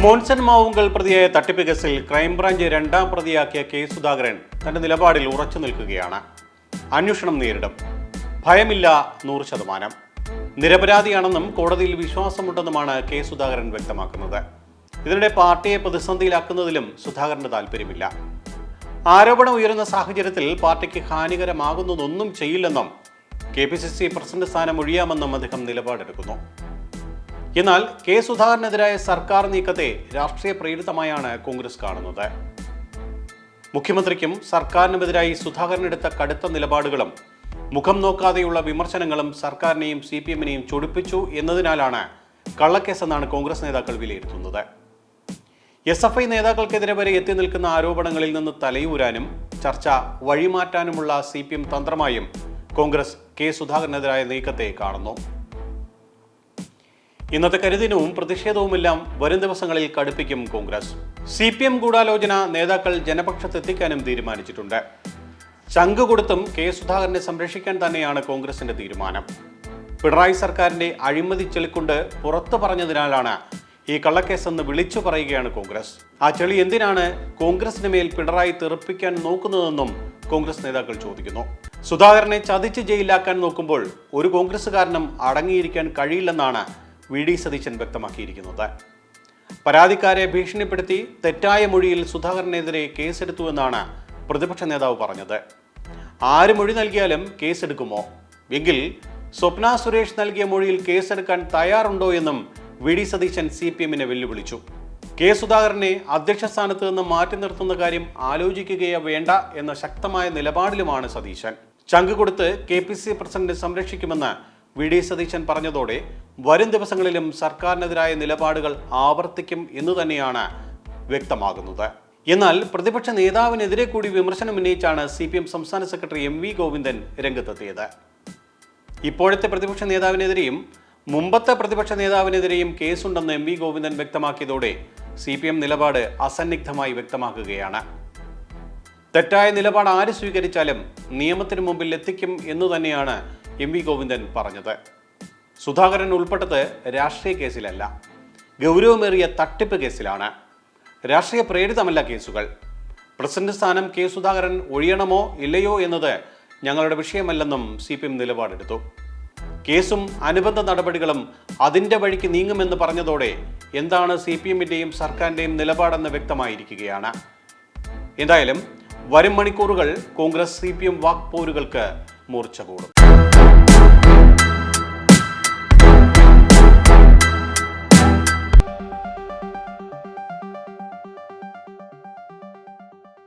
മോൻസൺ മാവുങ്കൽ പ്രതിയായ തട്ടിപ്പ് കേസിൽ ക്രൈംബ്രാഞ്ച് രണ്ടാം പ്രതിയാക്കിയ കെ സുധാകരൻ തന്റെ നിലപാടിൽ ഉറച്ചു നിൽക്കുകയാണ്. അന്വേഷണം നേരിടും, ഭയമില്ല 100%. നിരപരാധിയാണെന്നും കോടതിയിൽ വിശ്വാസമുണ്ടെന്നുമാണ് കെ സുധാകരൻ വ്യക്തമാക്കുന്നത്. ഇതിനിടെ പാർട്ടിയെ പ്രതിസന്ധിയിലാക്കുന്നതിലും സുധാകരന് താല്പര്യമില്ല. ആരോപണം ഉയരുന്ന സാഹചര്യത്തിൽ പാർട്ടിക്ക് ഹാനികരമാകുന്നതൊന്നും ചെയ്യില്ലെന്നും KPCC പ്രസിഡന്റ് സ്ഥാനം ഒഴിയാമെന്നും അദ്ദേഹം നിലപാടെടുക്കുന്നു. എന്നാൽ കെ സുധാകരനെതിരായ സർക്കാർ നീക്കത്തെ രാഷ്ട്രീയ പ്രേരിതമായാണ് കോൺഗ്രസ് കാണുന്നത്. മുഖ്യമന്ത്രിക്കും സർക്കാരിനുമെതിരായി സുധാകരനെടുത്ത കടുത്ത നിലപാടുകളും മുഖം നോക്കാതെയുള്ള വിമർശനങ്ങളും സർക്കാരിനെയും CPM-നെയും ചൊടിപ്പിച്ചു എന്നതിനാലാണ് കള്ളക്കേസെന്നാണ് കോൺഗ്രസ് നേതാക്കൾ വിലയിരുത്തുന്നത്. SFI നേതാക്കൾക്കെതിരെ വരെ എത്തി നിൽക്കുന്ന ആരോപണങ്ങളിൽ നിന്ന് തലയൂരാനും ചർച്ച വഴിമാറ്റാനുമുള്ള CPM തന്ത്രമായും കോൺഗ്രസ് കെ സുധാകരനെതിരായ നീക്കത്തെ കാണുന്നു. ഇന്നത്തെ കരുതിനവും പ്രതിഷേധവുമെല്ലാം വരും ദിവസങ്ങളിൽ കടുപ്പിക്കും കോൺഗ്രസ്. CPM ഗൂഢാലോചന നേതാക്കൾ ജനപക്ഷത്തെത്തിക്കാനും തീരുമാനിച്ചിട്ടുണ്ട്. ചങ്ക് കൊടുത്തും കെ സുധാകരനെ സംരക്ഷിക്കാൻ തന്നെയാണ് കോൺഗ്രസിന്റെ തീരുമാനം. പിണറായി സർക്കാരിന്റെ അഴിമതി ചെളിക്കൊണ്ട് പുറത്തു പറഞ്ഞതിനാലാണ് ഈ കള്ളക്കേസെന്ന് വിളിച്ചു പറയുകയാണ് കോൺഗ്രസ്. ആ ചെളി എന്തിനാണ് കോൺഗ്രസിന് മേൽ പിണറായി തെറിപ്പിക്കാൻ നോക്കുന്നതെന്നും കോൺഗ്രസ് നേതാക്കൾ ചോദിക്കുന്നു. സുധാകരനെ ചതിച്ച് ജയിലാക്കാൻ നോക്കുമ്പോൾ ഒരു കോൺഗ്രസുകാരനും അടങ്ങിയിരിക്കാൻ കഴിയില്ലെന്നാണ് VD സതീശൻ വ്യക്തമാക്കിയിരിക്കുന്നത്. പരാതിക്കാരെ ഭീഷണിപ്പെടുത്തി തെറ്റായ മൊഴിയിൽ സുധാകരനെതിരെ കേസെടുത്തുവെന്നാണ് പ്രതിപക്ഷ നേതാവ് പറഞ്ഞത്. ആര് മൊഴി നൽകിയാലും കേസെടുക്കുമോ? എങ്കിൽ സ്വപ്ന സുരേഷ് നൽകിയ മൊഴിയിൽ കേസെടുക്കാൻ തയ്യാറുണ്ടോ എന്നും VD സതീശൻ CPM-നെ വെല്ലുവിളിച്ചു. കെ സുധാകരനെ അധ്യക്ഷ സ്ഥാനത്ത് നിന്ന് മാറ്റി നിർത്തുന്ന കാര്യം ആലോചിക്കുകയോ വേണ്ട എന്ന ശക്തമായ നിലപാടിലുമാണ് സതീശൻ. ചങ്ക് കൊടുത്ത് KPCC പ്രസിഡന്റ് സംരക്ഷിക്കുമെന്ന് VD സതീശൻ പറഞ്ഞതോടെ വരും ദിവസങ്ങളിലും സർക്കാരിനെതിരായ നിലപാടുകൾ ആവർത്തിക്കും എന്ന് തന്നെയാണ് വ്യക്തമാകുന്നത്. എന്നാൽ പ്രതിപക്ഷ നേതാവിനെതിരെ കൂടി വിമർശനം ഉന്നയിച്ചാണ് CPM സംസ്ഥാന സെക്രട്ടറി MV ഗോവിന്ദൻ രംഗത്തെത്തിയത്. ഇപ്പോഴത്തെ പ്രതിപക്ഷ നേതാവിനെതിരെയും മുമ്പത്തെ പ്രതിപക്ഷ നേതാവിനെതിരെയും കേസുണ്ടെന്ന് MV ഗോവിന്ദൻ വ്യക്തമാക്കിയതോടെ CPM നിലപാട് അസന്നിഗ്ധമായി വ്യക്തമാക്കുകയാണ്. തെറ്റായ നിലപാട് ആര് സ്വീകരിച്ചാലും നിയമത്തിന് മുമ്പിൽ എത്തിക്കും എന്ന് തന്നെയാണ് MV ഗോവിന്ദൻ പറഞ്ഞത്. സുധാകരൻ ഉൾപ്പെട്ടത് രാഷ്ട്രീയ കേസിലല്ല, ഗൗരവമേറിയ തട്ടിപ്പ് കേസിലാണ്. രാഷ്ട്രീയ പ്രേരിതമല്ല കേസുകൾ. പ്രസിഡന്റ് സ്ഥാനം കെ സുധാകരൻ ഒഴിയണമോ ഇല്ലയോ എന്നത് ഞങ്ങളുടെ വിഷയമല്ലെന്നും CPM നിലപാടെടുത്തു. കേസും അനുബന്ധ നടപടികളും അതിൻ്റെ വഴിക്ക് നീങ്ങുമെന്ന് പറഞ്ഞതോടെ എന്താണ് CPM-ന്റെയും സർക്കാരിൻ്റെയും നിലപാടെന്ന് വ്യക്തമായിരിക്കുകയാണ്. എന്തായാലും വരും മണിക്കൂറുകൾ കോൺഗ്രസ് CPM വാക്പോരുകൾക്ക് മൂർച്ച കൂടും.